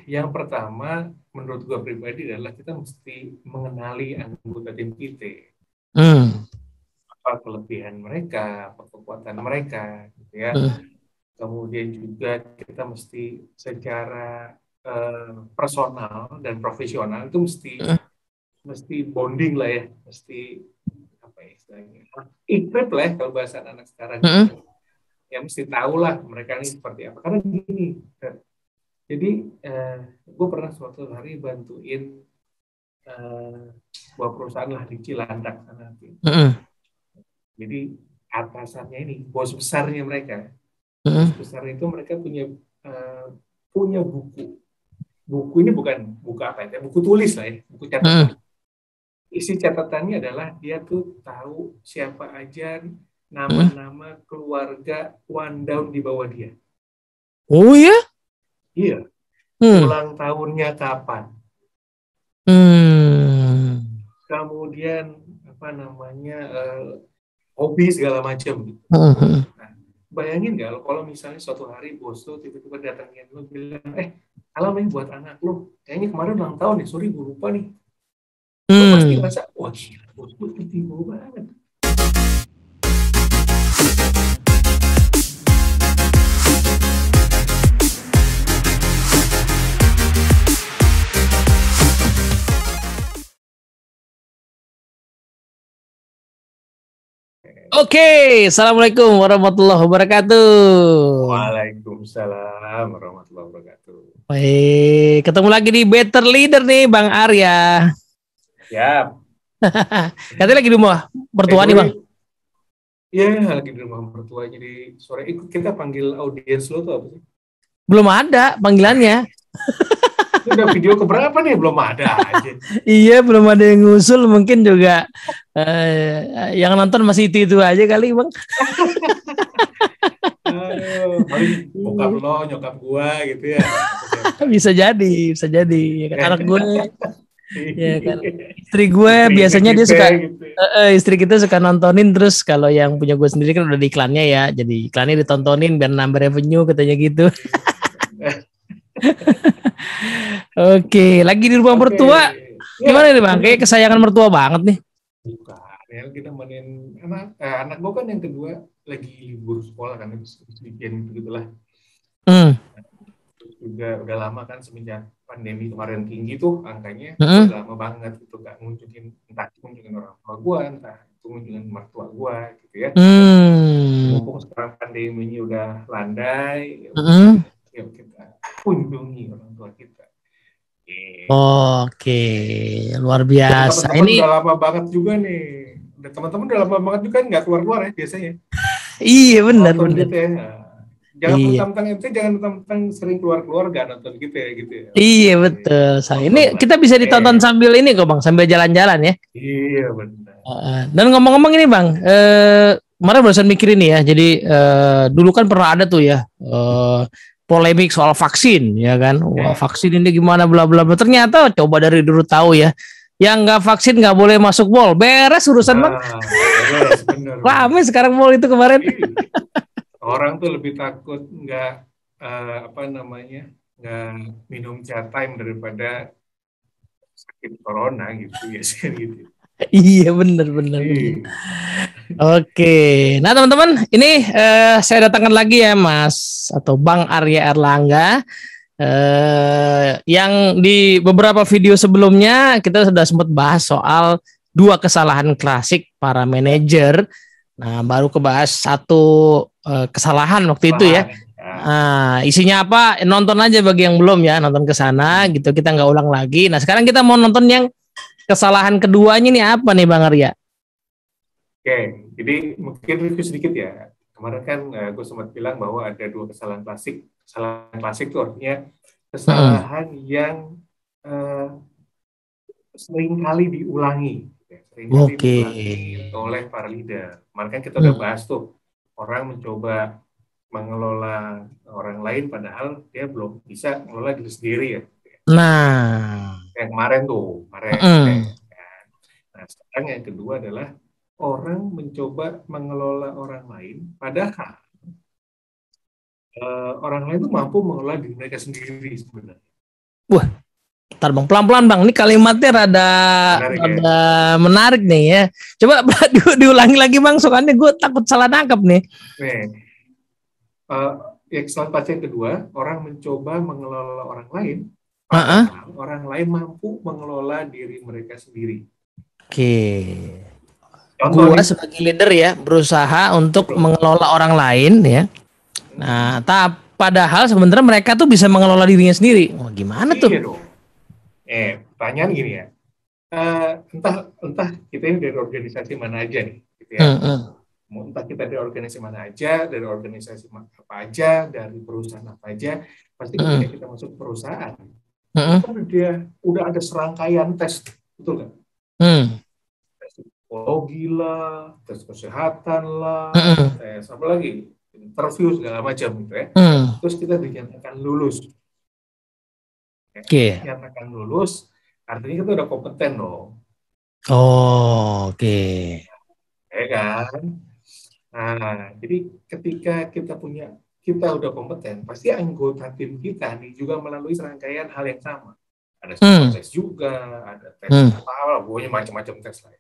Yang pertama, menurut gue pribadi adalah kita mesti mengenali anggota tim kita, Hmm. apa kelebihan mereka, apa kekuatan mereka, gitu ya. Hmm. Kemudian juga kita mesti secara personal dan profesional itu mesti Hmm. mesti bonding lah ya, mesti apa ya istilahnya, ikrip lah ya, kalau bahasa anak sekarang gitu Hmm. kan. Ya mesti tahu lah mereka ini seperti apa. Karena gini, jadi gue pernah suatu hari bantuin eh, sebuah perusahaan lah di Cilandak sana. Hmm. Jadi atasannya ini, bos besarnya mereka, bos Hmm. besar itu mereka eh, punya buku. Buku ini bukan buku apa ya, buku tulis lah ya, buku catatan. Hmm. Isi catatannya adalah dia tuh tahu siapa aja Hmm. nama-nama keluarga one down di bawah dia. Oh ya? Iya, Hmm. ulang tahunnya kapan. Hmm. Kemudian apa namanya hobi segala macam gitu. Hmm. Nah, bayangin nggak kalau misalnya suatu hari bos lo tiba-tiba datangin lo bilang, alam ini buat anak lo, kayaknya kemarin ulang tahun nih, sorry gue lupa nih. Lo pasti Hmm. ngerasa, wah gila, bos gue tiba banget. Oke, assalamualaikum warahmatullahi wabarakatuh. Waalaikumsalam warahmatullahi wabarakatuh. Baik, ketemu lagi di Better Leader nih, Bang Arya. Ya, Katanya lagi di rumah mertua nih, Bang. anyway, ya lagi di rumah mertua jadi sore ikut kita panggil audiens lo tuh apa sih? Belum ada panggilannya. Ini udah video keberapa nih? Belum ada aja. Iya, belum ada yang ngusul. Mungkin juga yang nonton masih itu aja kali, Bang. Aduh, paling bokap lo, nyokap gua gitu ya, atau siapa Bisa gitu. jadi, bisa jadi. Ya kan anak gue, ya kan istri gue Istri-istri biasanya dia kita suka gitu. istri kita suka nontonin terus kalau yang punya gue sendiri kan udah di iklannya ya. Jadi iklannya ditontonin biar nambah revenue katanya gitu. Oke, lagi di rumah Oke, mertua. Gimana ya nih Bang? benar. Kayak kesayangan mertua banget nih. Bukan, ya kita mainin anak gua kan yang kedua lagi libur sekolah kan, habis weekend gitu gitulah. Hmm. Terus juga udah lama kan semenjak pandemi kemarin tinggi tuh angkanya, gua Hmm. udah lama banget gitu gak ngunjungin, entah ngunjungin orang tua gua, entah itu ngunjungin mertua gua gitu ya. Hmm. Mumpung sekarang pandeminya udah landai, ya udah, Hmm. yuk kita kunjungi orang tua kita. Gitu. Oke, luar Dan biasa. teman-teman Ini udah lama banget juga nih. Dan teman-teman udah lama banget juga nggak keluar-keluar ya biasanya. iya benar Nonton benar. gitu ya. Nah, jangan Iya. mentang-mentang itu, jangan mentang-mentang sering keluar-keluar nggak nonton gitu ya gitu ya. Oke. Iya betul. Ini Nonton lah. kita bisa ditonton sambil ini kok Bang, sambil jalan-jalan ya. Iya benar. Dan ngomong-ngomong ini Bang, kemarin barusan mikir ini ya. Jadi dulu kan pernah ada tuh ya polemik soal vaksin ya kan. Wah Ya. vaksin ini gimana bla bla bla. Ternyata coba dari dulu tahu ya. Yang nggak vaksin nggak boleh masuk mall. Beres urusan Bang. Nah, beres benar-benar. Rame sekarang mall itu kemarin. Orang tuh lebih takut nggak apa namanya, nggak minum chat time daripada sakit corona gitu ya sih gitu. Iya bener bener bener. Iya. Oke, nah teman-teman, ini saya datangkan lagi ya Mas atau Bang Arya Erlangga. Yang di beberapa video sebelumnya kita sudah sempat bahas soal dua kesalahan klasik para manajer. Nah, baru kebahas satu kesalahan waktu itu ya. Lahan. Ya. Nah, isinya apa? Nonton aja bagi yang belum ya, nonton ke sana gitu. Kita nggak ulang lagi. Nah, sekarang kita mau nonton yang kesalahan keduanya nih apa nih Bang Arya? Oke, jadi mungkin review sedikit ya. Kemarin kan gue sempat bilang bahwa ada dua kesalahan klasik. Kesalahan klasik itu artinya Hmm. kesalahan yang eh, sering kali diulangi. Ya, sering kali Oke. diulangi oleh para leader. Kemarin kan kita udah Hmm. bahas tuh, orang mencoba mengelola orang lain padahal dia belum bisa mengelola diri sendiri ya. Nah. Yang kemarin tuh, kemarin. Hmm. Nah, sekarang yang kedua adalah orang mencoba mengelola orang lain, padahal orang lain tuh mampu mengelola diri mereka sendiri sebenarnya. Wah, ntar bang, pelan-pelan bang. Ini kalimatnya rada Menarik ya. rada menarik nih ya. Coba diulangi lagi bang, soalnya gue takut salah nangkep nih. Nih, fase yang kedua, orang mencoba mengelola orang lain, padahal orang lain mampu mengelola diri mereka sendiri. Oke. Contoh Gua nih, sebagai leader ya berusaha untuk betul. mengelola orang lain ya. Nah, padahal sebenarnya mereka tuh bisa mengelola dirinya sendiri. Oh, gimana tuh? Iya dong. Pertanyaan gini ya. Entah kita ini dari organisasi mana aja nih, gitu ya. Entah kita dari organisasi mana aja, dari organisasi apa aja, dari perusahaan apa aja, pasti ketika kita masuk perusahaan, itu dia udah ada serangkaian tes, betul nggak? Tes psikologi lah, tes kesehatan lah, tes apa lagi, interview segala macam gitu ya. Terus kita dinyatakan lulus. Dinyatakan lulus, artinya kita udah kompeten dong. Oh, oke. Ya kan? Nah, jadi ketika kita udah kompeten, pasti anggota tim kita nih juga melalui serangkaian hal yang sama. Ada psikotes juga, ada tes apa, pokoknya macam-macam tes lah.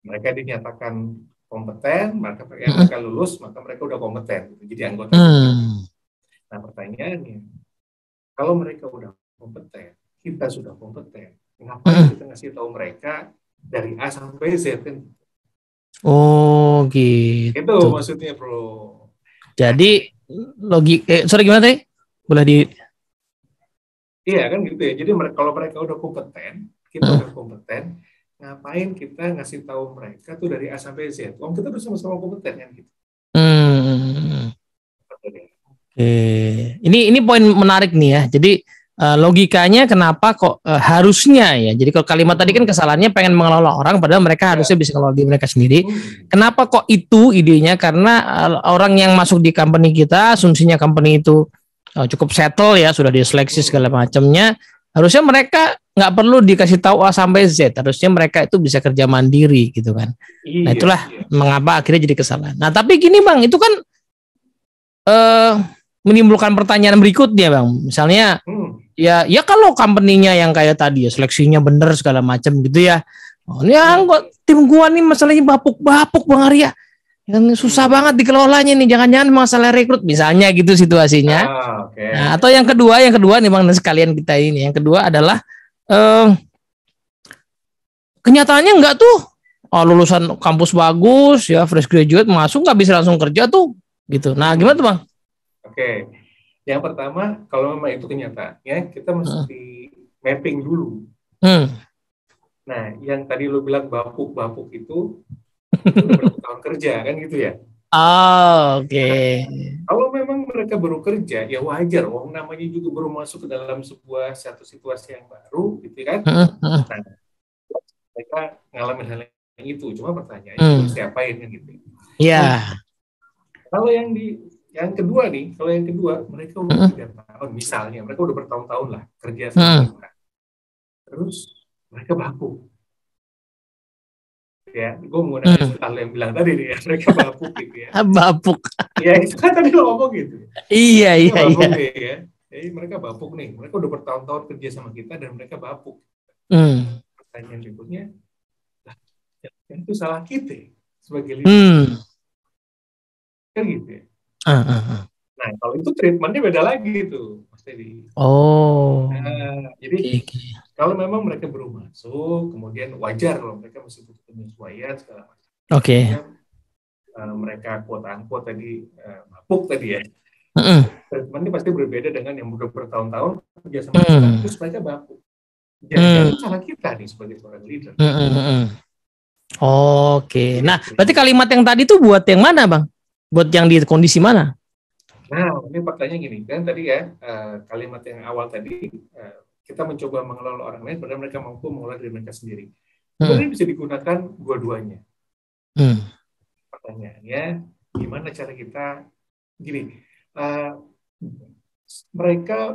Mereka dinyatakan kompeten, mereka lulus, maka mereka udah kompeten, jadi anggota tim. Nah, pertanyaannya, kalau mereka udah kompeten, kita sudah kompeten, ngapain kita ngasih tahu mereka dari A sampai Z kan? Oh gitu. Itu maksudnya bro. Jadi sorry gimana tadi? Boleh di? Iya kan gitu ya. Jadi kalau mereka udah kompeten, kita udah kompeten, ngapain kita ngasih tahu mereka tuh dari A sampai Z? Kita udah sama-sama kompeten kan gitu. Ini poin menarik nih ya. Jadi logikanya kenapa kok harusnya ya. Jadi kalau kalimat tadi kan kesalahannya pengen mengelola orang padahal mereka harusnya bisa mengelola diri mereka sendiri. Kenapa kok itu idenya? Karena orang yang masuk di company kita, asumsinya company itu cukup settle ya, sudah diseleksi segala macamnya. Harusnya mereka nggak perlu dikasih tahu A sampai Z. Harusnya mereka itu bisa kerja mandiri gitu kan. Nah itulah mengapa akhirnya jadi kesalahan. Nah tapi gini bang, itu kan menimbulkan pertanyaan berikutnya bang. Misalnya ya kalau company-nya yang kayak tadi ya seleksinya bener segala macam gitu ya. Oh, ini anggota tim gua nih masalahnya bapuk-bapuk bang Arya. Yang susah banget dikelolanya nih, jangan-jangan masalah rekrut misalnya gitu situasinya. Nah, atau yang kedua nih bang, sekalian kita ini. Yang kedua adalah kenyataannya enggak tuh. Lulusan kampus bagus ya, fresh graduate masuk nggak bisa langsung kerja tuh gitu. Nah, gimana tuh bang? Oke, yang pertama kalau memang itu kenyataannya kita mesti mapping dulu. Nah, yang tadi lu bilang bapuk-bapuk itu udah berapa tahun kerja kan gitu ya? Oke. Kalau memang mereka baru kerja, ya wajar. Namanya juga baru masuk ke dalam satu situasi yang baru, gitu kan? Nah, mereka ngalamin hal yang itu. Cuma pertanyaannya siapain kan gitu? Iya. Kalau yang kedua nih, mereka udah 3 tahun, misalnya mereka udah bertahun-tahun lah kerja sama kita. Terus mereka bapuk. Ya, gue menggunakan istilah yang bilang tadi nih ya, mereka bapuk gitu ya. Bapuk. Ya, itu kan tadi lo ngomong gitu. Iya. Nih, ya. Jadi mereka bapuk nih, mereka udah bertahun-tahun kerja sama kita dan mereka bapuk. Pertanyaan berikutnya, yang itu salah kita sebagai leader. Kan gitu ya. Nah, kalau itu treatmentnya beda lagi tuh, Mas Teddy. Jadi kalau memang mereka baru masuk, kemudian wajar loh mereka masih butuh penyesuaian segala macam. Mereka quote-unquote tadi mabuk tadi ya. Treatmentnya pasti berbeda dengan yang udah bertahun-tahun kerja sama kita, terus mereka bapuk. Jadi salah kita nih sebagai seorang leader. Oke. Nah, berarti kalimat yang tadi tuh buat yang mana bang? Buat yang di kondisi mana? Nah, ini faktanya gini kan tadi ya kalimat yang awal tadi kita mencoba mengelola orang lain padahal mereka mampu mengelola diri mereka sendiri. Sebenarnya bisa digunakan dua-duanya. Pertanyaannya, gimana cara kita gini?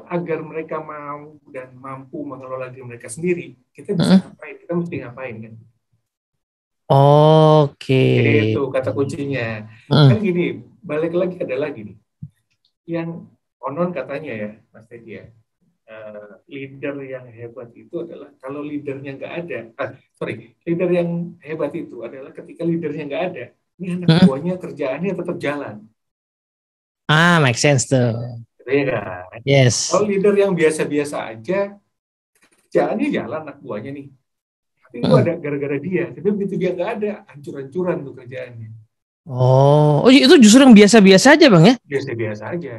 Agar mereka mau dan mampu mengelola diri mereka sendiri, kita bisa ngapain? Kita mesti ngapain kan? Itu kata kuncinya. Kan gini, balik lagi adalah gini. yang konon katanya ya, Mas Teddy ya, leader yang hebat itu adalah kalau leadernya nggak ada, leader yang hebat itu adalah ketika leadernya nggak ada, ini anak Hmm. buahnya kerjaannya tetap jalan. Make sense tuh. Gitu ya kan? Yes. Kalau leader yang biasa-biasa aja, kerjaannya jalan anak buahnya nih. Tapi itu Hmm. ada gara-gara dia. Tapi begitu dia nggak ada, hancur-hancuran tuh kerjaannya. Oh, itu justru yang biasa-biasa aja bang ya? Biasa-biasa aja.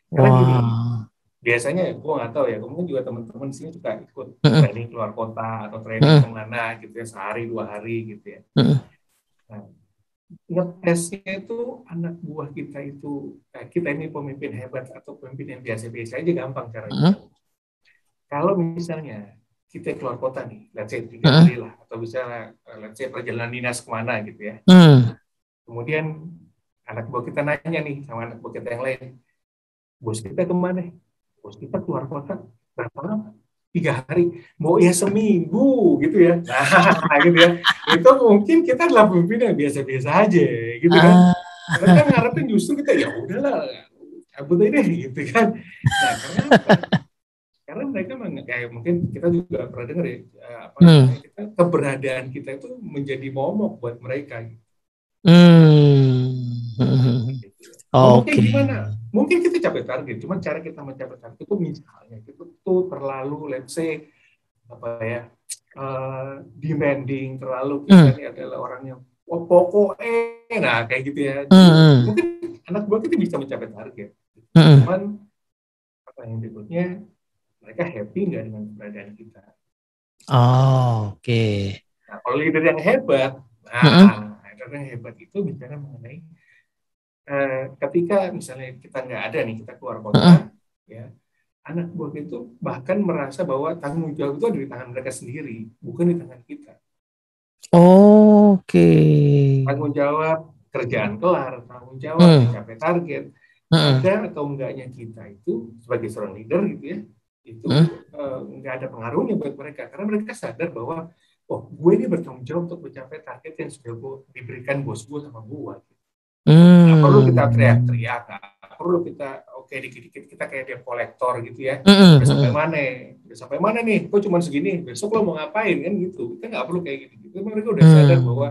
Karena gini, Wah. biasanya gue nggak tahu ya, mungkin juga teman-teman sini suka ikut Hmm. training keluar kota atau training Hmm. kemana gitu ya, sehari 2 hari gitu ya. Hmm. Nah, ngetesnya itu anak buah kita itu, kita ini pemimpin hebat atau pemimpin yang biasa-biasa aja gampang caranya. Hmm. Kalau misalnya kita keluar kota nih, let's say 3 Hmm. hari lah, atau bisa let's say perjalanan dinas kemana gitu ya. Hmm. Kemudian anak buah kita nanya nih sama anak buah kita yang lain, bos kita kemana? Bos kita keluar kota berapa lama? 3 hari, mau ya seminggu gitu ya. Nah, gitu ya. Itu mungkin kita adalah pemimpin yang biasa-biasa aja, gitu kan. Ah. Mereka ngarepin justru kita ya udahlah, cabut aja deh, gitu kan. Nah, karena apa? Karena mereka kayak mungkin kita juga pernah dengar ya, apa namanya, kita keberadaan kita itu menjadi momok buat mereka. Gitu. Ngomong kayak Oke. gimana? Mungkin kita capai target, cuman cara kita mencapai target itu misalnya kita tuh terlalu, let's say apa ya, demanding, terlalu kita ini adalah orang yang pokoknya, nah kayak gitu ya. Mungkin anak buah kita bisa mencapai target, cuman apa yang berikutnya mereka happy nggak dengan keberadaan kita? Oke. Nah, kalau leader yang hebat, leader yang hebat itu bicara mengenai ketika misalnya kita nggak ada nih, kita keluar kota, ya, anak buah itu bahkan merasa bahwa tanggung jawab itu ada di tangan mereka sendiri, bukan di tangan kita. Oke. Tanggung jawab kerjaan kelar, tanggung jawab mencapai target, ada atau enggaknya kita itu sebagai seorang leader gitu ya, itu nggak ada pengaruhnya buat mereka, karena mereka sadar bahwa oh gue ini bertanggung jawab untuk mencapai target yang sudah diberikan bos gue sama gue. Nggak perlu kita teriak-teriak, nggak perlu kita dikit-dikit kita kayak dia kolektor gitu ya. Udah sampai mana? Udah sampai mana nih? Kok cuma segini? Besok lo mau ngapain kan gitu? Kita nggak perlu kayak gitu. Mereka udah sadar bahwa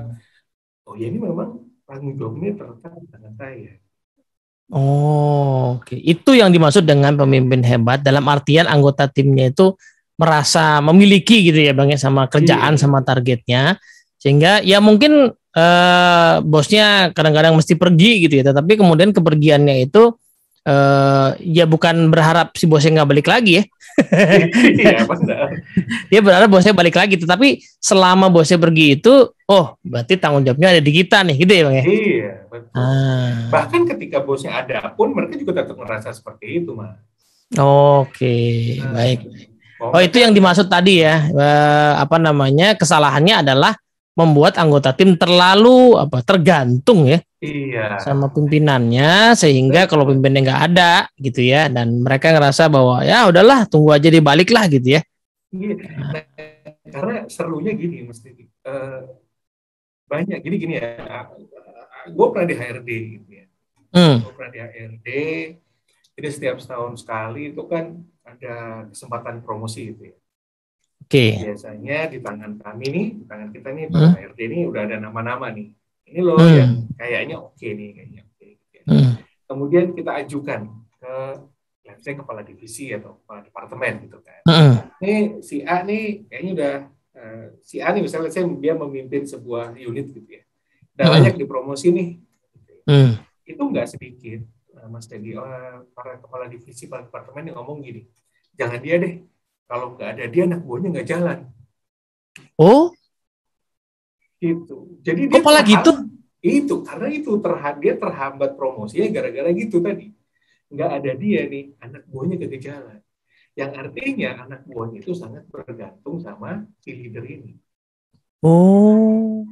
oh ya ini memang tanggung jawabnya terletak di tangan saya. Oke. Itu yang dimaksud dengan pemimpin hebat, dalam artian anggota timnya itu merasa memiliki gitu ya Bang ya, sama kerjaan sama targetnya, sehingga ya mungkin bosnya kadang-kadang mesti pergi gitu ya, tetapi kemudian kepergiannya itu ya bukan berharap si bosnya nggak balik lagi ya. Iya benar. Dia berharap bosnya balik lagi, tetapi selama bosnya pergi itu, oh berarti tanggung jawabnya ada di kita nih, gitu ya Bang ya. Iya betul. Bahkan ketika bosnya ada pun mereka juga tetap merasa seperti itu, Mas. Oke, baik. Oh itu yang dimaksud tadi ya, apa namanya, kesalahannya adalah membuat anggota tim terlalu tergantung ya, sama pimpinannya, sehingga kalau pimpinannya nggak ada gitu ya, dan mereka ngerasa bahwa ya udahlah tunggu aja dia balik lah gitu ya. Iya, nah, karena serunya gini mesti banyak gini ya, gue pernah di HRD gitu ya, gue pernah di HRD, jadi setiap setahun sekali itu kan ada kesempatan promosi gitu ya. Biasanya di tangan kami nih, di tangan kita nih, para HRD ini udah ada nama-nama nih. Ini loh yang kayaknya oke nih, kayaknya oke. Gitu ya. Kemudian kita ajukan ke, misalnya kepala divisi atau kepala departemen gitu kan. Ini si A nih kayaknya udah, si A nih misalnya saya dia memimpin sebuah unit gitu ya. Udah layak dipromosi nih. Itu nggak sedikit, Mas Teddy, para kepala divisi, kepala departemen yang ngomong gini, jangan dia deh. Kalau nggak ada dia, anak buahnya nggak jalan. Oh, gitu. Jadi dia gitu? Itu karena itu dia terhambat promosinya gara-gara gitu tadi. Nggak ada dia nih, anak buahnya gak jalan. Yang artinya anak buahnya itu sangat bergantung sama si leader ini. Oh,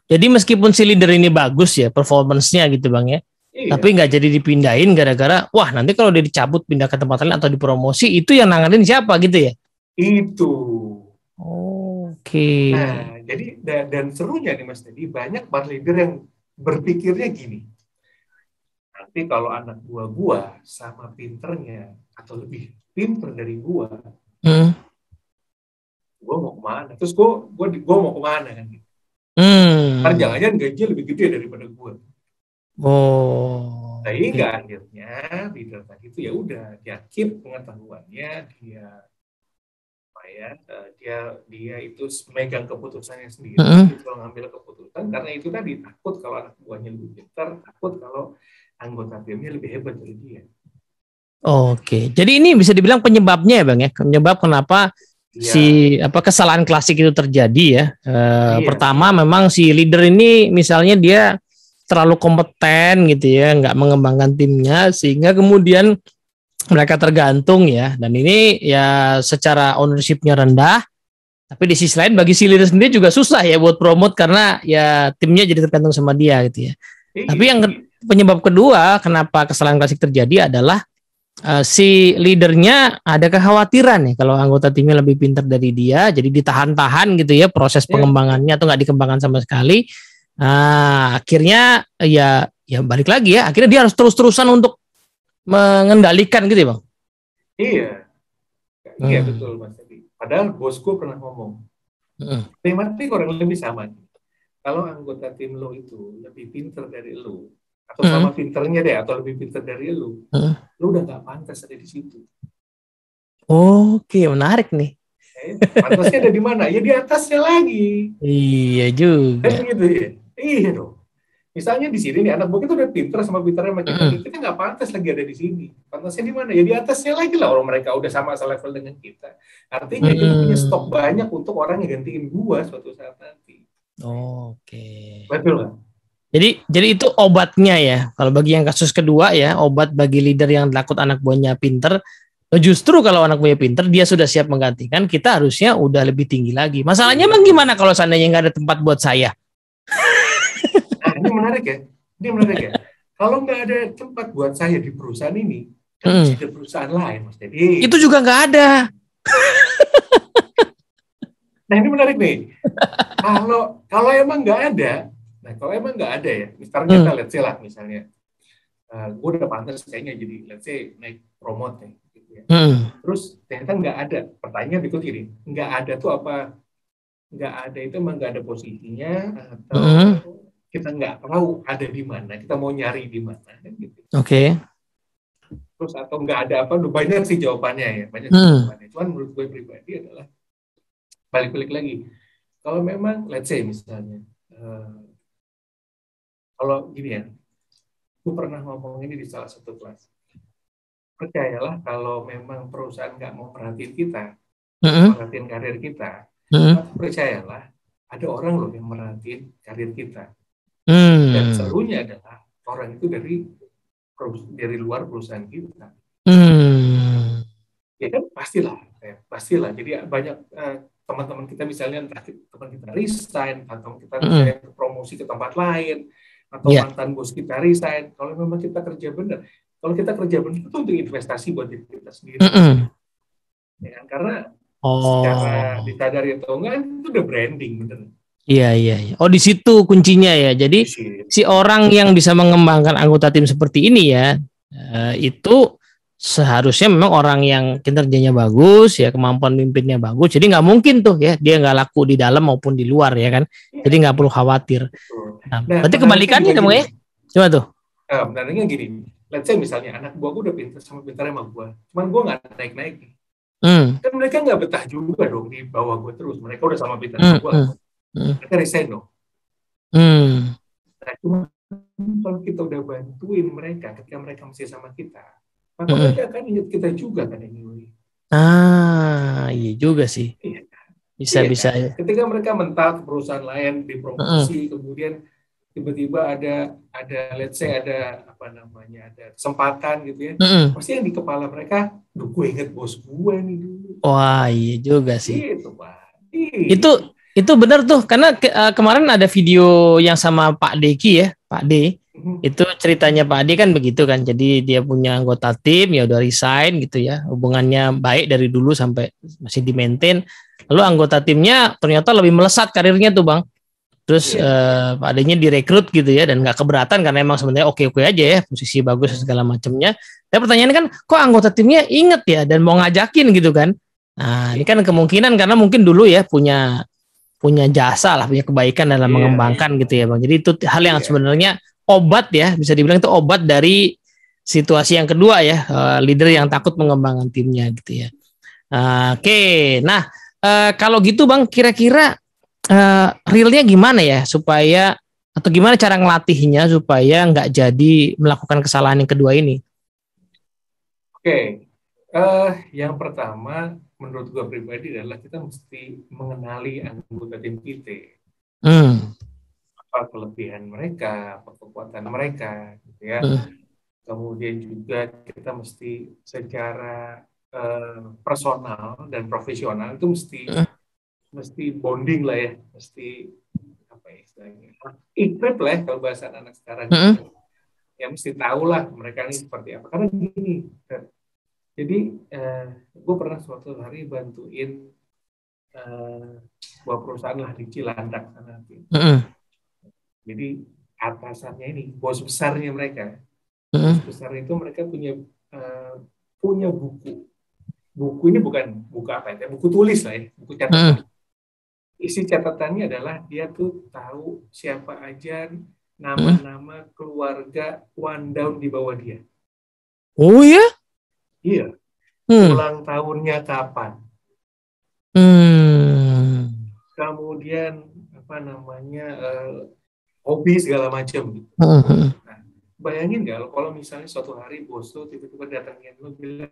jadi meskipun si leader ini bagus ya performance-nya gitu Bang ya, tapi nggak jadi dipindahin gara-gara wah nanti kalau dia dicabut pindah ke tempat lain atau dipromosi, itu yang nanganin siapa gitu ya? Itu. Oke. Nah, jadi dan serunya nih Mas Teddy, banyak para leader yang berpikirnya gini. Nanti kalau anak buah gua sama pinternya atau lebih pinter dari gua mau kemana? Terus gua mau kemana kan? Ntar jangan-jangan gajinya lebih gede daripada gua. Oh. Sehingga akhirnya leader tadi itu ya udah dia keep pengetahuannya, dia itu megang keputusannya sendiri, itu ngambil keputusan karena itu tadi takut kalau anak buahnya lebih pintar, takut kalau anggota timnya lebih hebat dari dia. Oke, jadi ini bisa dibilang penyebabnya ya Bang ya, penyebab kenapa kesalahan klasik itu terjadi ya. Pertama memang si leader ini misalnya dia terlalu kompeten gitu ya, nggak mengembangkan timnya sehingga kemudian mereka tergantung ya, dan ini ya secara ownership-nya rendah, tapi di sisi lain bagi si leader sendiri juga susah ya buat promote karena ya timnya jadi tergantung sama dia gitu ya. Tapi yang penyebab kedua kenapa kesalahan klasik terjadi adalah si leadernya ada kekhawatiran ya kalau anggota timnya lebih pintar dari dia, jadi ditahan-tahan gitu ya proses pengembangannya atau nggak dikembangkan sama sekali. Nah, akhirnya ya balik lagi ya, akhirnya dia harus terus-terusan untuk mengendalikan gitu ya Bang? Iya betul Mas Edi. Padahal bosku pernah ngomong, tematik orang lebih sama. Kalau anggota tim lo itu lebih pintar dari lo, atau sama pinternya deh, atau lebih pintar dari lo udah nggak pantas ada di situ. Oke, menarik nih. Pantasnya ada di mana? Ya di atasnya lagi. Iya juga. Kan gitu ya. Iya dong. Misalnya di sini nih anak buah kita udah pinter sama pinternya sama kita nggak pantas lagi ada di sini. Pantasnya di mana? Ya di atasnya lagi lah, orang mereka udah sama level dengan kita. Artinya kita punya stok banyak untuk orang yang gantiin gua suatu saat nanti. Oke. Betul kan? Jadi itu obatnya ya. Kalau bagi yang kasus kedua ya, obat bagi leader yang takut anak buahnya pinter. Justru kalau anak buahnya pinter, dia sudah siap menggantikan. Kita harusnya udah lebih tinggi lagi. Masalahnya emang gimana kalau seandainya nggak ada tempat buat saya? Nah, ini menarik ya. Kalau nggak ada tempat buat saya di perusahaan ini, kan bisa ada perusahaan lain, Mas Dedi. Itu juga nggak ada. Nah, ini menarik nih. Kalau emang nggak ada, ya, misalnya kita let's say lah, misalnya, gue udah pantas kayaknya jadi let's say naik promote nih, gitu ya. Terus ternyata nggak ada. Pertanyaan berikut ini, nggak ada tuh apa? Nggak ada itu emang nggak ada posisinya atau kita nggak tahu ada di mana, kita mau nyari di mana, gitu. Oke. Terus atau nggak ada apa? Banyak sih jawabannya ya, banyak jawabannya. Cuman menurut gue pribadi adalah balik-balik lagi. Kalau memang let's say misalnya, kalau gini ya, gue pernah ngomong ini di salah satu kelas. Percayalah kalau memang perusahaan nggak mau perhatiin kita, perhatiin karir kita, percayalah ada orang loh yang merhatiin karir kita. Dan serunya adalah orang itu dari luar perusahaan kita. Ya kan pastilah. Jadi banyak teman-teman kita misalnya entah teman kita resign atau kita misalnya promosi ke tempat lain atau mantan bos kita resign. Kalau memang kita kerja benar, itu untuk investasi buat diri kita sendiri. Ya kan? Karena secara disadari atau enggak itu udah branding bener. Iya. Oh, di situ kuncinya ya. Jadi si orang yang bisa mengembangkan anggota tim seperti ini ya, itu seharusnya memang orang yang kinerjanya bagus ya, kemampuan mimpinnya bagus. Jadi nggak mungkin tuh ya dia nggak laku di dalam maupun di luar ya kan. Jadi nggak perlu khawatir. Nah, berarti kebalikannya dong ya. Coba tuh. Benarnya gini. Let's say misalnya anak buah gue udah pintar sama pintarnya sama gue, cuman gue nggak naik-naik. Kan mereka nggak betah juga dong di bawah gue terus. Mereka udah sama pintarnya gue. Mereka resign dong. Nah, cuma kalau kita udah bantuin mereka ketika mereka masih sama kita, maka mereka akan ingat kita juga kan ini. Iya juga sih. Bisa. Kan? Ketika mereka mental ke perusahaan lain dipromosi, kemudian tiba-tiba ada let's say ada kesempatan gitu ya. Pasti yang di kepala mereka, gue inget bos gue nih dulu. Wah, iya juga sih. Gitu, Pak. Itu benar tuh, karena kemarin ada video yang sama Pak Deki ya, Pak D. Itu ceritanya Pak D kan begitu kan, jadi dia punya anggota tim ya udah resign gitu ya, hubungannya baik dari dulu sampai masih di maintain. Lalu anggota timnya ternyata lebih melesat karirnya tuh Bang. terus Pak Adenya direkrut gitu ya, dan nggak keberatan karena emang sebenarnya oke-oke aja ya, posisi bagus segala macamnya. Tapi pertanyaannya kan, kok anggota timnya inget ya dan mau ngajakin gitu kan? Nah ini kan kemungkinan karena mungkin dulu ya punya jasa lah, punya kebaikan dalam mengembangkan gitu ya Bang. Jadi itu hal yang sebenarnya obat ya, bisa dibilang itu obat dari situasi yang kedua ya, leader yang takut mengembangkan timnya gitu ya. Oke, nah kalau gitu Bang, kira-kira realnya gimana ya supaya, atau gimana cara ngelatihnya supaya nggak jadi melakukan kesalahan yang kedua ini? Oke, yang pertama menurut gue pribadi adalah kita mesti mengenali anggota tim kita. Apa kelebihan mereka, apa kekuatan mereka, gitu ya. Kemudian juga kita mesti secara personal dan profesional itu mesti bonding lah ya, mesti apa ya istilahnya, ikrip lah ya, kalau bahasa anak sekarang. Ya mesti tahu lah mereka ini seperti apa. Karena gini, jadi gue pernah suatu hari bantuin sebuah perusahaan lah di Cilandak sana. Jadi atasannya ini, bos besarnya mereka. Bos besar itu mereka punya buku. Buku ini bukan buku apa ya, buku tulis lah ya, buku catatan. Isi catatannya adalah dia tuh tahu siapa aja nama-nama keluarga one down di bawah dia. Oh ya? Iya. Ulang tahunnya kapan? Kemudian apa namanya hobi segala macam. Nah, bayangin nggak kalau misalnya suatu hari bos lo tiba-tiba datangin lo bilang,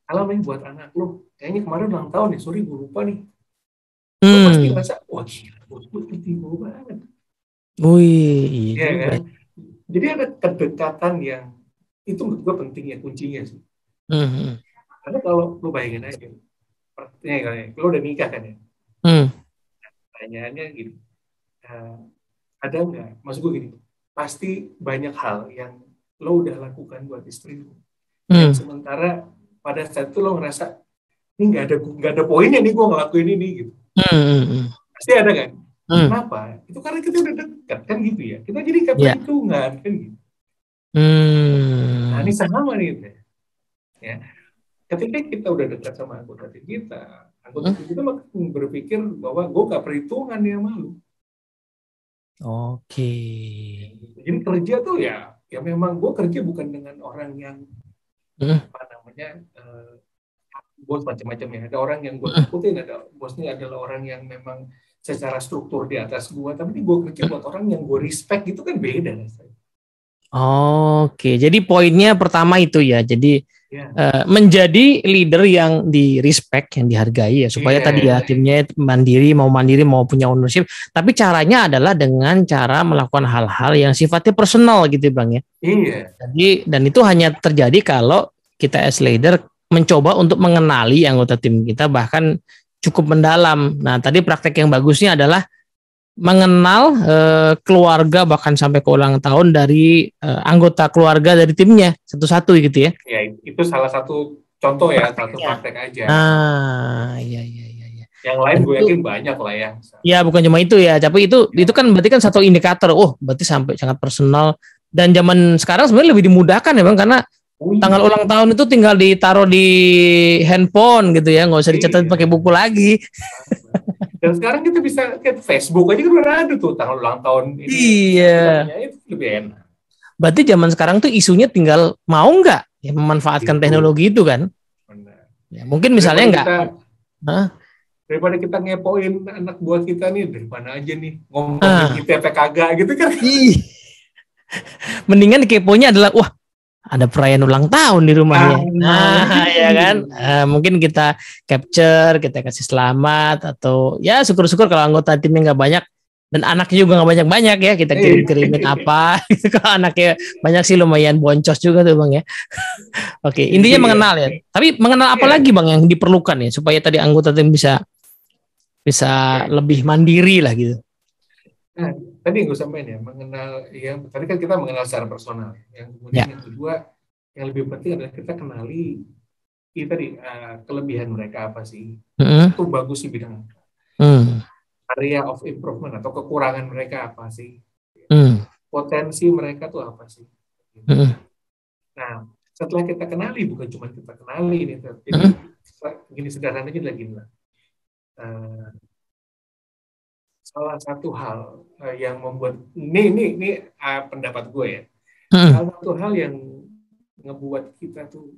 alam ini buat anak lo, kayaknya kemarin ulang tahun nih, sorry gue lupa nih. Lo pasti ngerasa, wah gila, bos lo tiba banget. Wih, ya kan? Jadi ada kedekatan yang itu menurut gue penting ya, kuncinya sih. Karena kalau lo bayangin aja, lo udah nikah kan ya? Pertanyaannya gini, ada nggak? Maksud gue gini, pasti banyak hal yang lo udah lakukan buat istri lo. Yang sementara pada saat itu lo ngerasa, ini nggak ada poinnya nih gue ngelakuin ini gitu. Pasti ada kan? Kenapa? Itu karena kita udah dekat kan gitu ya. Kita jadi keperhitungan kan gitu. Nah ini sama nih ya. Ketika kita udah dekat sama anggota tim kita berpikir bahwa gue gak perhitungan dia malu. Oke. Jadi kerja tuh ya memang gue kerja bukan dengan orang yang apa namanya bos macam-macam ya. Ada orang yang gue takutin, ada bosnya adalah orang yang memang secara struktur di atas gue, tapi gue kerja buat orang yang gue respect, itu kan beda. Oke, jadi poinnya pertama itu ya, jadi menjadi leader yang di respect, yang dihargai ya, supaya tadi ya timnya mandiri mau punya ownership, tapi caranya adalah dengan cara melakukan hal-hal yang sifatnya personal gitu Bang ya. Jadi dan itu hanya terjadi kalau kita as leader mencoba untuk mengenali anggota tim kita bahkan cukup mendalam. Nah tadi praktek yang bagusnya adalah mengenal keluarga bahkan sampai ke ulang tahun dari anggota keluarga dari timnya satu-satu gitu ya. Ya itu salah satu contoh ya, satu praktek aja. Iya. Yang lain gue yakin banyak lah ya. Ya bukan cuma itu ya, tapi itu kan berarti kan satu indikator. Oh berarti sampai sangat personal. Dan zaman sekarang sebenarnya lebih dimudahkan ya Bang, karena tanggal ulang tahun itu tinggal ditaruh di handphone gitu ya, nggak usah dicatat pakai buku lagi. Dan sekarang kita bisa ke Facebook aja kan udah ada tuh tanggal ulang tahun ini. Iya. Itu lebih enak. Berarti zaman sekarang tuh isunya tinggal mau nggak ya memanfaatkan teknologi itu kan? Benar. Ya, mungkin misalnya nggak. Daripada kita ngepoin anak buah kita nih, dari mana aja nih ngomongin kita apa kagak gitu kan? Mendingan keponya adalah wah ada perayaan ulang tahun di rumahnya. Ya kan? Mungkin kita capture, kita kasih selamat atau ya syukur-syukur kalau anggota timnya nggak banyak dan anaknya juga nggak banyak-banyak ya, kita kirim-kirimin apa. Kalau anaknya banyak sih lumayan boncos juga tuh Bang ya. Oke, intinya mengenal ya. Tapi mengenal apa lagi Bang yang diperlukan ya supaya tadi anggota tim bisa lebih mandiri lah gitu. Nah, tadi yang gue sampaikan ya, mengenal tadi kan kita mengenal secara personal. Yang kemudian yang kedua, yang lebih penting adalah kita kenali tadi kelebihan mereka apa sih. Itu bagus di bidang apa. area of improvement atau kekurangan mereka apa sih, potensi mereka tuh apa sih. Nah, setelah kita kenali, bukan cuma kita kenali ini, jadi gini sederhananya lagi lah. Salah satu hal yang membuat ini pendapat gue ya. Salah satu hal yang ngebuat kita tuh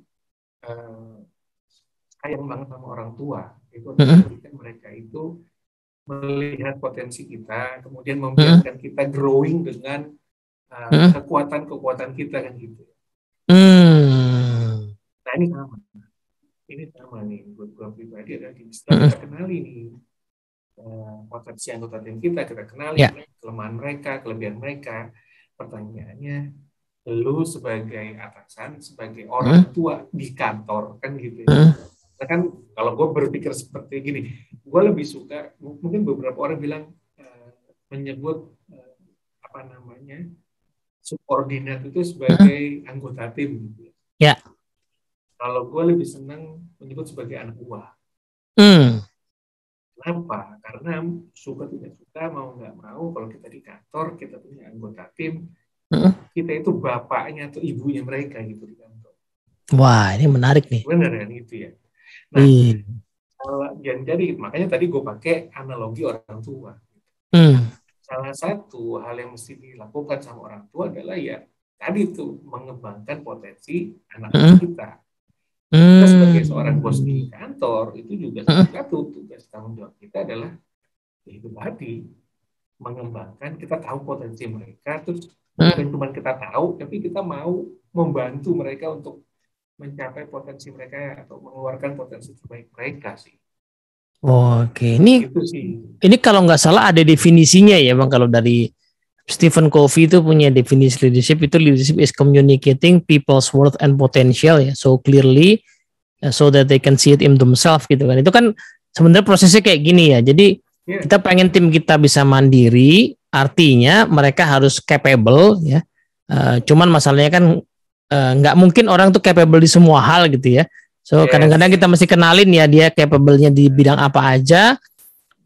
sayang banget sama orang tua itu ketika mereka itu melihat potensi kita, kemudian membiarkan kita growing dengan kekuatan-kekuatan kita kan gitu. Nah ini sama nih buat gue pribadi adalah setelah kita kenali nih potensi anggota tim kita kenali kelemahan mereka, kelebihan mereka. Pertanyaannya, lu sebagai atasan, sebagai orang tua di kantor kan gitu ya. Nah, kan kalau gue berpikir seperti gini, gue lebih suka, mungkin beberapa orang bilang menyebut subordinat itu sebagai anggota tim gitu ya. Kalau gue lebih senang menyebut sebagai anak buah. Kenapa? Karena suka tidak suka, mau nggak mau, kalau kita di kantor, kita punya anggota tim, kita itu bapaknya atau ibunya mereka gitu di kantor. Wah, ini menarik nih. Benar kan itu ya. Nah, jadi makanya tadi gue pakai analogi orang tua. Salah satu hal yang mesti dilakukan sama orang tua adalah ya tadi tuh mengembangkan potensi anak kita. Kita sebagai seorang bos di kantor itu juga salah satu tugas tanggung jawab kita adalah itu tadi mengembangkan, kita tahu potensi mereka, terus bukan cuma kita tahu, tapi kita mau membantu mereka untuk mencapai potensi mereka atau mengeluarkan potensi terbaik mereka sih. Oke, ini kalau nggak salah ada definisinya ya Bang, kalau dari Stephen Covey itu punya definisi leadership is communicating people's worth and potential ya so clearly so that they can see it in themselves gitu kan. Itu kan sebenarnya prosesnya kayak gini ya. Jadi kita pengen tim kita bisa mandiri, artinya mereka harus capable ya. Cuman masalahnya kan nggak mungkin orang tuh capable di semua hal gitu ya. So kadang-kadang kita mesti kenalin ya dia capable-nya di bidang apa aja.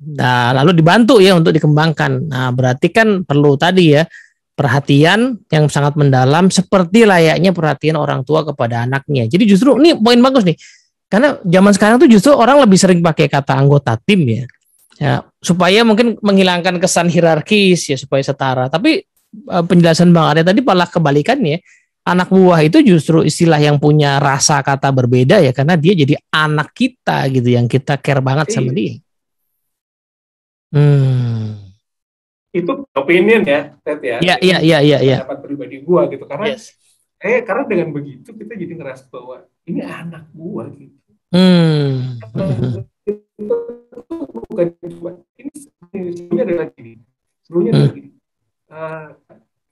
Nah, lalu dibantu ya untuk dikembangkan. Nah, berarti kan perlu tadi ya perhatian yang sangat mendalam seperti layaknya perhatian orang tua kepada anaknya. Jadi justru ini poin bagus nih. Karena zaman sekarang tuh justru orang lebih sering pakai kata anggota tim ya. Ya, supaya mungkin menghilangkan kesan hierarkis ya supaya setara. Tapi penjelasan Bang Arya tadi malah kebalikannya. Anak buah itu justru istilah yang punya rasa kata berbeda ya karena dia jadi anak kita gitu yang kita care banget sama dia. Itu opinion ya, Ted ya. Iya. Pendapat pribadi gua gitu karena karena dengan begitu kita jadi ngerasa bahwa ini anak gua gitu. Itu bukan cuma ini sebenarnya adalah gini.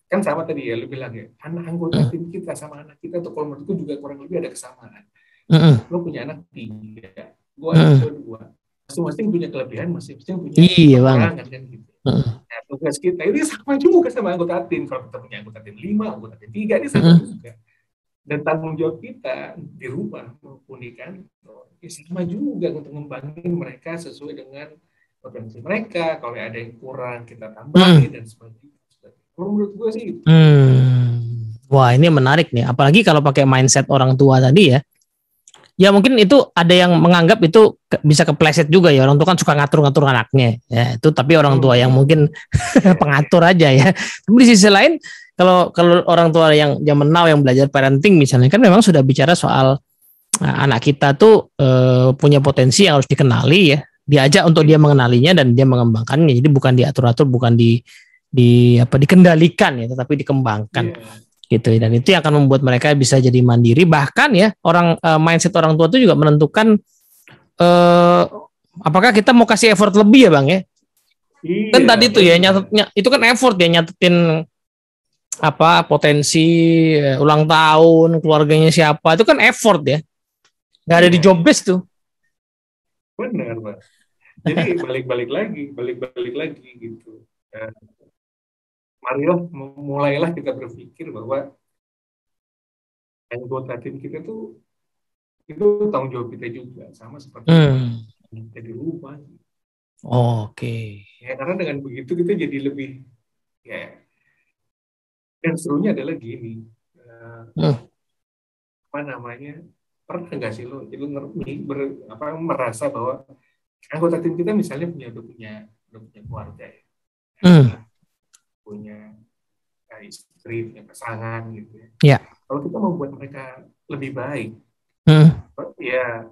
Kan sama tadi ya lu bilang ya, anak anggota tim kita sama anak kita tuh kalau menurutku juga kurang lebih ada kesamaan. Lu punya anak 3, gua anak 2. Masing-masing punya kelebihan, masing-masing punya kekurangan kan gitu. Nah, tugas kita ini sama juga sama anggota tim. Kalau kita punya anggota tim 5, anggota tim 3 ini sama juga. Dan tanggung jawab kita di rumah maupun di kantor sama juga untuk ngembangin mereka sesuai dengan potensi mereka. Kalau ada yang kurang kita tambahin dan sebagainya. Kalau menurut gue sih. Wah, ini menarik nih. Apalagi kalau pakai mindset orang tua tadi ya. Ya mungkin itu ada yang menganggap itu bisa kepleset juga ya, orang tua kan suka ngatur-ngatur anaknya ya itu, tapi orang tua yang mungkin pengatur aja ya. Tapi di sisi lain kalau orang tua yang zaman now yang belajar parenting misalnya kan memang sudah bicara soal anak kita tuh punya potensi yang harus dikenali ya, diajak untuk dia mengenalinya dan dia mengembangkannya. Jadi bukan diatur-atur, bukan dikendalikan ya, tetapi dikembangkan. Gitu, dan itu yang akan membuat mereka bisa jadi mandiri, bahkan ya mindset orang tua itu juga menentukan apakah kita mau kasih effort lebih ya Bang ya. Kan tadi tuh ya nyatetnya itu kan effort ya, nyatetin potensi ulang tahun keluarganya siapa, itu kan effort ya, nggak ada di job base tuh. Benar Pak. Jadi balik-balik lagi gitu. Marilah mulailah kita berpikir bahwa anggota tim kita tuh itu tanggung jawab kita juga, sama seperti kita di rumah. Oke. Ya, karena dengan begitu kita jadi lebih, ya, dan serunya adalah gini, Hmm. apa namanya, pernah nggak sih lo, itu merasa bahwa anggota tim kita misalnya udah punya keluarga ya, Hmm. punya istri, punya pasangan gitu ya. Ya. Kalau kita membuat mereka lebih baik, Hmm. ya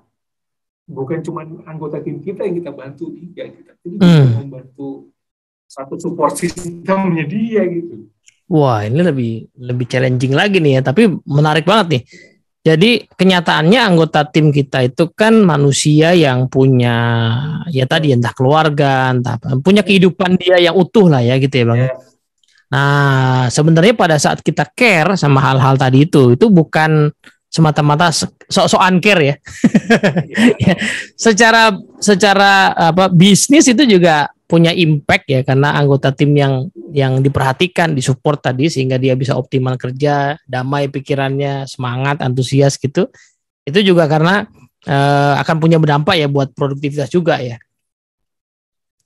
bukan cuma anggota tim kita yang kita bantu, kita juga Hmm. membantu satu support sistemnya dia gitu. Wah, ini lebih lebih challenging lagi nih ya, tapi menarik banget nih. Jadi kenyataannya anggota tim kita itu kan manusia yang punya ya tadi entah keluarga, entah apa, punya kehidupan dia yang utuh lah ya gitu ya Bang. Ya, Nah, sebenarnya pada saat kita care sama hal-hal tadi itu bukan semata-mata sok-sokan care ya. ya, Ya, secara secara apa bisnis itu juga punya impact ya karena anggota tim yang diperhatikan, disupport tadi sehingga dia bisa optimal kerja, damai pikirannya, semangat, antusias gitu. Itu juga karena akan punya berdampak ya buat produktivitas juga ya.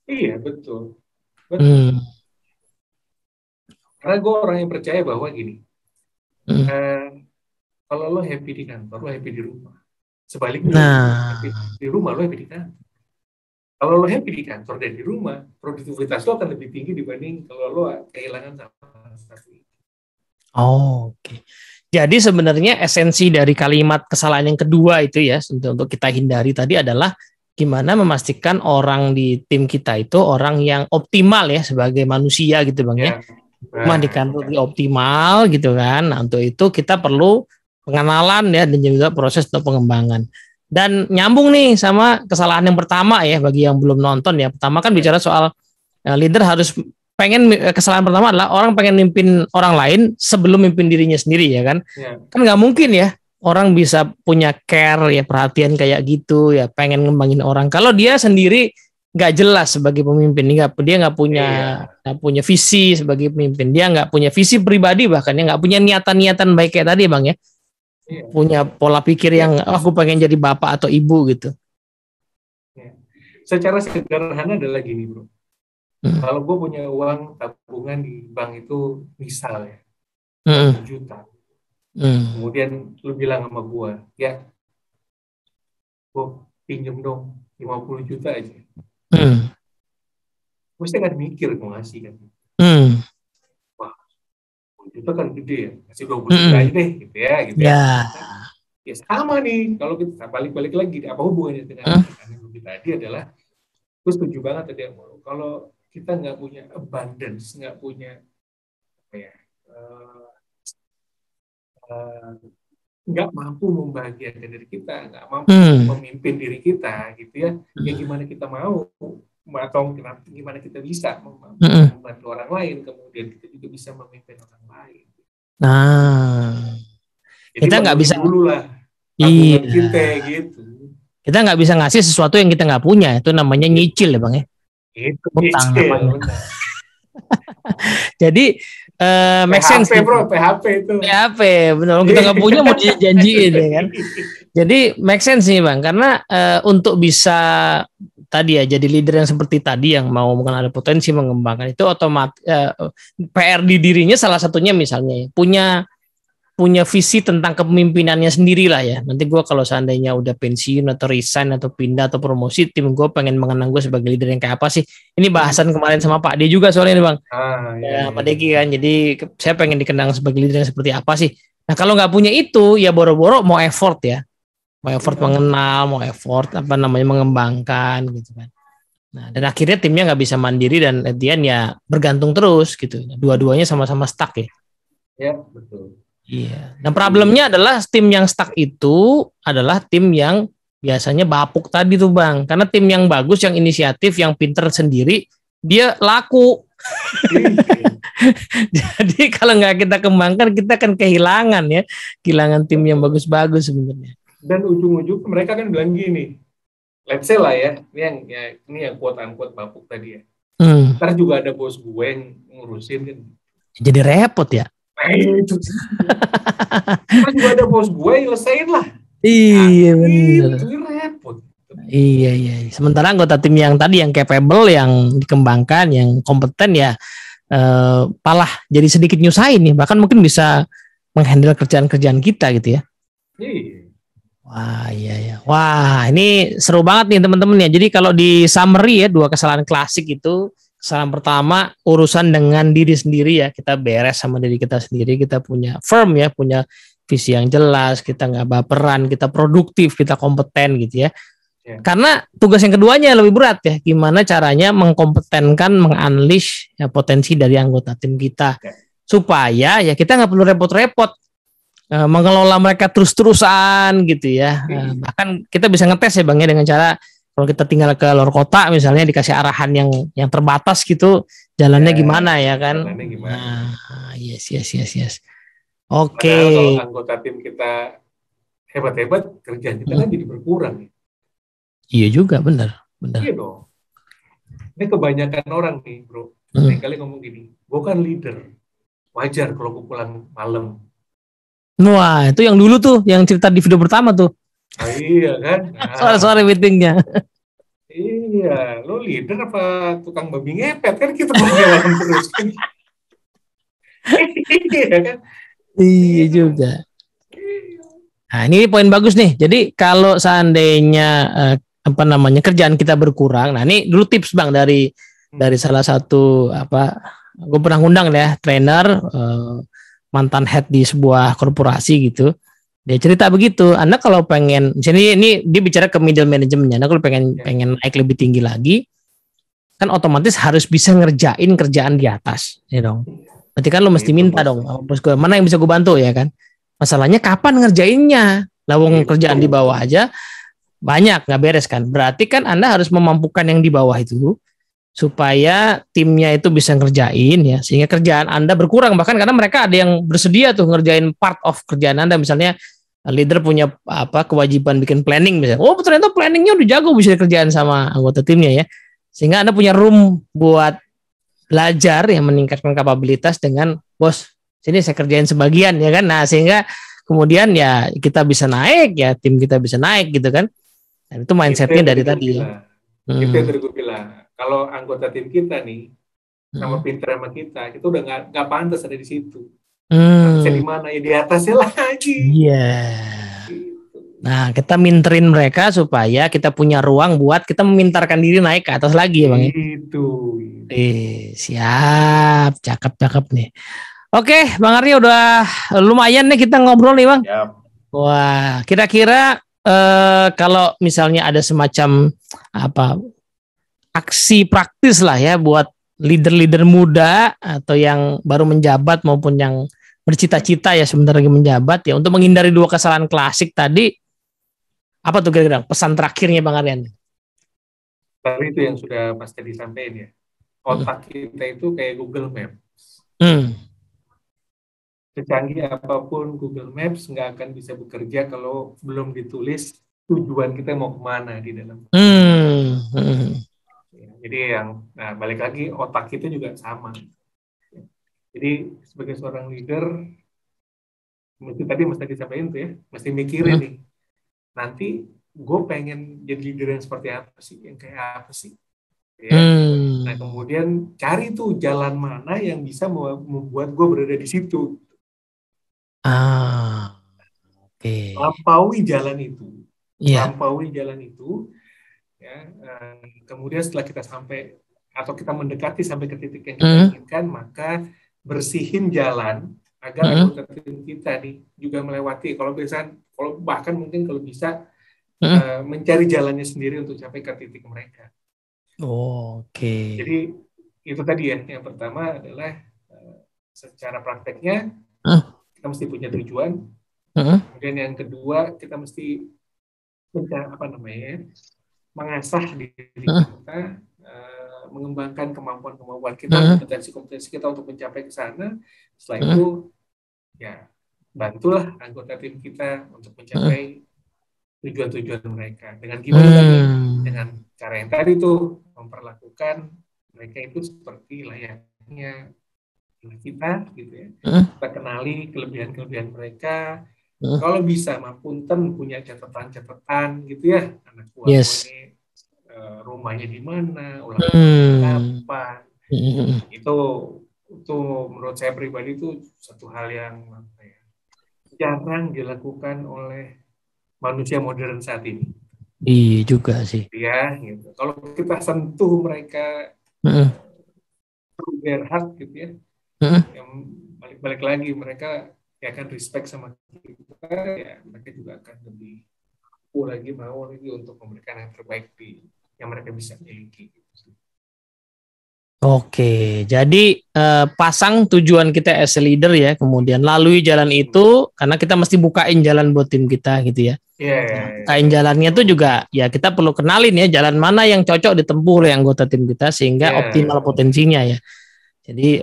iya betul, betul. Hmm. Karena gue orang yang percaya bahwa gini, Hmm. eh, kalau lo happy di kantor, lo happy di rumah. Sebaliknya lo happy Nah, di rumah, lo happy di kantor. Kalau lo happy di kantor dan di rumah, produktivitas lo akan lebih tinggi dibanding kalau lo kehilangan sama satu. oke. Jadi sebenarnya esensi dari kalimat kesalahan yang kedua itu ya untuk kita hindari tadi adalah gimana memastikan orang di tim kita itu orang yang optimal ya sebagai manusia gitu Bang ya. Ya, Rumah di nah, kantor optimal gitu kan. Nah, untuk itu kita perlu pengenalan ya dan juga proses untuk pengembangan. Dan nyambung nih sama kesalahan yang pertama ya bagi yang belum nonton ya. Pertama kan ya, bicara soal leader harus kesalahan pertama adalah orang pengen mimpin orang lain sebelum mimpin dirinya sendiri ya kan. ya, Kan nggak mungkin ya orang bisa punya care ya perhatian kayak gitu ya pengen ngembangin orang kalau dia sendiri nggak jelas sebagai pemimpin dia iya, nggak punya visi sebagai pemimpin dia nggak punya visi pribadi bahkan dia nggak punya niatan-niatan baik kayak tadi bang ya iya, punya pola pikir ya, yang oh, aku pengen jadi bapak atau ibu gitu. ya. Secara sederhana adalah gini bro. Hmm. Kalau gue punya uang tabungan di bank itu misal ya Hmm. 1 juta. Hmm. Kemudian lu bilang sama gue, ya gue pinjem dong 50 juta aja. Hmm. Mesti kan mikir mau ngasih kan. Hmm. Wah, 10 juta kan gede ya. Kasih 20 juta Hmm. aja deh gitu ya. Gitu ya. Ya. Nah, ya sama nih. Kalau kita balik-balik lagi, apa hubungannya dengan Hmm. yang tadi adalah, gue setuju banget tadi yang kalau kita nggak punya abundance, nggak punya apa ya, uh, nggak mampu membahagiakan diri kita, nggak mampu Hmm. memimpin diri kita, gitu ya. Ya gimana kita mau atau gimana kita bisa Hmm. membantu orang lain, kemudian kita juga bisa memimpin orang lain. Nah, Jadi kita nggak penuhi bisa, dulu lah tabungan kita iya, gitu. kita nggak bisa ngasih sesuatu yang kita nggak punya. Itu namanya Gitu. nyicil ya bang ya, Itu utang kecil, namanya. benar. Jadi make sense PHP bro, gitu. PHP itu. PHP, benar. Kita nggak punya mau dijanjiin ya kan. Jadi make sense nih bang, karena untuk bisa tadi ya jadi leader yang seperti tadi yang mau mengenal potensi mengembangkan itu otomatis PR di dirinya salah satunya misalnya ya, punya visi tentang kepemimpinannya sendiri lah ya. Nanti gue kalau seandainya udah pensiun atau resign atau pindah atau promosi, tim gue pengen mengenang gue sebagai leader yang kayak apa sih. Ini bahasan kemarin sama Pak D juga soalnya nih bang. Iya, Ya, iya. Pak Deki kan. Jadi saya pengen dikenang sebagai leader yang seperti apa sih. Nah kalau nggak punya itu ya boro-boro mau effort ya. Mau effort Iya. mengenal, mau effort apa namanya mengembangkan gitu kan. Nah dan akhirnya timnya nggak bisa mandiri dan Edian ya bergantung terus gitu. Dua-duanya sama-sama stuck ya. Ya, betul. Iya. Dan problemnya adalah tim yang stuck itu adalah tim yang biasanya bapuk tadi tuh bang. Karena tim yang bagus, yang inisiatif, yang pinter sendiri, dia laku. Jadi kalau nggak kita kembangkan, kita akan kehilangan ya, kehilangan tim yang bagus-bagus sebenarnya. Dan ujung-ujung mereka kan bilang gini, let's say lah ya, ini yang quote-unquote bapuk tadi ya. Ntar juga ada bos gue yang ngurusin kan. Jadi repot ya. Itu kan juga ada bos gue yang lesain lah. Iya benar. Itu repot. Iya, iya. Sementara anggota tim yang tadi yang capable, yang dikembangkan, yang kompeten ya malah jadi sedikit nyusahin nih. Bahkan mungkin bisa menghandle kerjaan-kerjaan kita gitu ya. Iya. Wah, iya ya. Wah, ini seru banget nih teman-teman ya. Jadi kalau di summary ya, dua kesalahan klasik itu, kesalahan pertama urusan dengan diri sendiri ya. Kita beres sama diri kita sendiri, kita punya firm ya, punya visi yang jelas, kita nggak baperan, kita produktif, kita kompeten gitu ya. Ya. Karena tugas yang keduanya lebih berat ya, gimana caranya mengkompetenkan, mengunleash ya, potensi dari anggota tim kita, Ya. supaya ya kita nggak perlu repot-repot mengelola mereka terus-terusan gitu ya. Bahkan kita bisa ngetes ya Bang ya, dengan cara kalau kita tinggal ke luar kota misalnya, dikasih arahan yang terbatas gitu, jalannya Ya, gimana ya kan. jalannya gimana. Nah, yes yes yes yes. Padahal kalau Oke. anggota tim kita hebat-hebat, kerjaan kita kan jadi berkurang. Iya juga, benar benar. Iya dong. Ini kebanyakan orang nih, bro. Kali ngomong gini, gue kan leader. Wajar kalau gue pulang malam. Wah, itu yang dulu tuh, yang cerita di video pertama tuh. Ah, iya kan? Nah, Sore-sore meetingnya. iya, lo leader apa tukang babi ngepet kan kita punya malam terus kan? Iya kan? Iya Iya. juga. Iya. Nah, ini poin bagus nih. Jadi kalau seandainya apa namanya, kerjaan kita berkurang, nah ini dulu tips Bang dari salah satu apa, gue pernah ngundang ya trainer mantan head di sebuah korporasi gitu. Dia cerita begitu. Anda kalau pengen, misalnya ini dia bicara ke middle manajemennya. Anda kalau pengen naik lebih tinggi lagi, kan otomatis harus bisa ngerjain kerjaan di atas, ya dong. Berarti kan lo mesti minta dong, bos gue, mana yang bisa gue bantu ya kan? Masalahnya kapan ngerjainnya? Lawang kerjaan di bawah aja banyak nggak beres kan? Berarti kan Anda harus memampukan yang di bawah itu supaya timnya itu bisa ngerjain ya, sehingga kerjaan Anda berkurang, bahkan karena mereka ada yang bersedia tuh ngerjain part of kerjaan Anda. Misalnya leader punya apa kewajiban bikin planning misalnya, oh ternyata planningnya udah jago, bisa kerjaan sama anggota timnya ya, sehingga Anda punya room buat belajar yang meningkatkan kapabilitas dengan bos, sini saya kerjain sebagian ya kan. Nah sehingga kemudian ya kita bisa naik ya, tim kita bisa naik gitu kan. Dan itu mindsetnya dari tadi ya. Itu yang tadi gue bilang. Kalau anggota tim kita nih sama pinter sama kita udah nggak pantas ada di situ. Pantasnya di mana ya, di atasnya lagi. Iya. Gitu. Nah kita minterin mereka supaya kita punya ruang buat kita memintarkan diri naik ke atas lagi ya Bang. Itu. Siap, cakep nih. Oke, Bang Arya udah lumayan nih kita ngobrol nih Bang. Yap. Wah, kira-kira kalau misalnya ada semacam apa aksi praktis lah ya buat leader-leader muda atau yang baru menjabat maupun yang bercita-cita ya sebentar lagi menjabat ya, untuk menghindari dua kesalahan klasik tadi, apa tuh kira-kira pesan terakhirnya Bang Aryan? Tadi itu yang sudah pasti disampaikan ya. Otak kita itu kayak Google Maps. Secanggih apapun Google Maps nggak akan bisa bekerja kalau belum ditulis tujuan kita mau kemana di dalam. Jadi balik lagi otak kita juga sama. Jadi sebagai seorang leader, mesti disampaikan tuh ya, mesti mikirin nih. Nanti gue pengen jadi leader yang seperti apa sih, yang kayak apa sih? Ya. Nah kemudian cari tuh jalan mana yang bisa membuat gue berada di situ. Lampaui jalan itu, ya. Kemudian setelah kita sampai atau kita mendekati sampai ke titik yang kita inginkan, maka bersihin jalan agar anggota tim kita nih juga melewati. Kalau bahkan mungkin kalau bisa mencari jalannya sendiri untuk sampai ke titik mereka. Jadi itu tadi ya, yang pertama adalah secara prakteknya kita mesti punya tujuan. Kemudian yang kedua kita mesti mengasah diri kita, mengembangkan kemampuan kita, kompetensi kita untuk mencapai ke sana. Setelah itu ya bantulah anggota tim kita untuk mencapai tujuan-tujuan mereka. Dengan gimana tadi? Dengan cara yang tadi tuh, memperlakukan mereka itu seperti layaknya kita gitu ya. Kita kenali kelebihan-kelebihan mereka, Kalau bisa mah punten punya catatan-catatan gitu ya, anak gua Yes. ini rumahnya di mana, ulang tahunnya kapan. Itu menurut saya pribadi itu satu hal yang apa ya, jarang dilakukan oleh manusia modern saat ini. Iya juga sih. Ya, gitu. Kalau kita sentuh mereka berhak gitu ya, yang balik lagi mereka ya akan respect sama kita, ya mereka juga akan lebih lagi mau lagi untuk memberikan yang terbaik yang mereka bisa miliki. Oke, jadi pasang tujuan kita as a leader ya, kemudian lalui jalan itu karena kita mesti bukain jalan buat tim kita gitu ya. Bukain jalannya tuh juga ya kita perlu kenalin ya jalan mana yang cocok ditempuh oleh anggota tim kita sehingga optimal potensinya ya. Jadi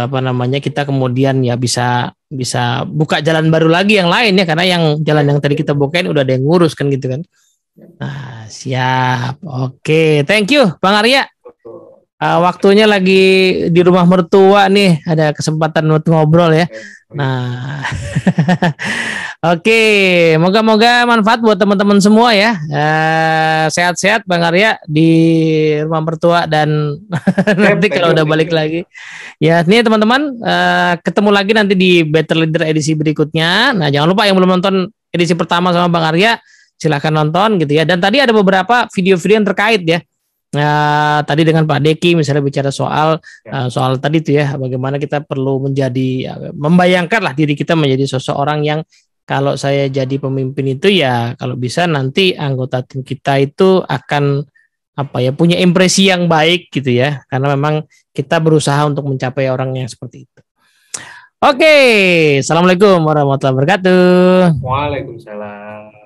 apa namanya kita kemudian ya bisa buka jalan baru lagi yang lain ya karena yang jalan yang tadi kita bukain udah ada yang ngurus kan gitu kan. Nah, siap. Oke, thank you Bang Arya. Waktunya lagi di rumah mertua nih, ada kesempatan buat ngobrol ya. Nah, oke, moga-moga manfaat buat teman-teman semua ya. Sehat-sehat Bang Arya di rumah mertua dan nanti kalau udah balik lagi. Ya, nih teman-teman, ketemu lagi nanti di Better Leader edisi berikutnya. Nah, jangan lupa yang belum nonton edisi pertama sama Bang Arya, silahkan nonton gitu ya. Dan tadi ada beberapa video-video yang terkait ya. Tadi dengan Pak Deki misalnya bicara soal tadi itu ya bagaimana kita perlu menjadi membayangkan lah diri kita menjadi seseorang yang kalau saya jadi pemimpin itu ya kalau bisa nanti anggota tim kita itu akan apa ya punya impresi yang baik gitu ya karena memang kita berusaha untuk mencapai orang yang seperti itu. Oke, assalamualaikum warahmatullahi wabarakatuh. Waalaikumsalam.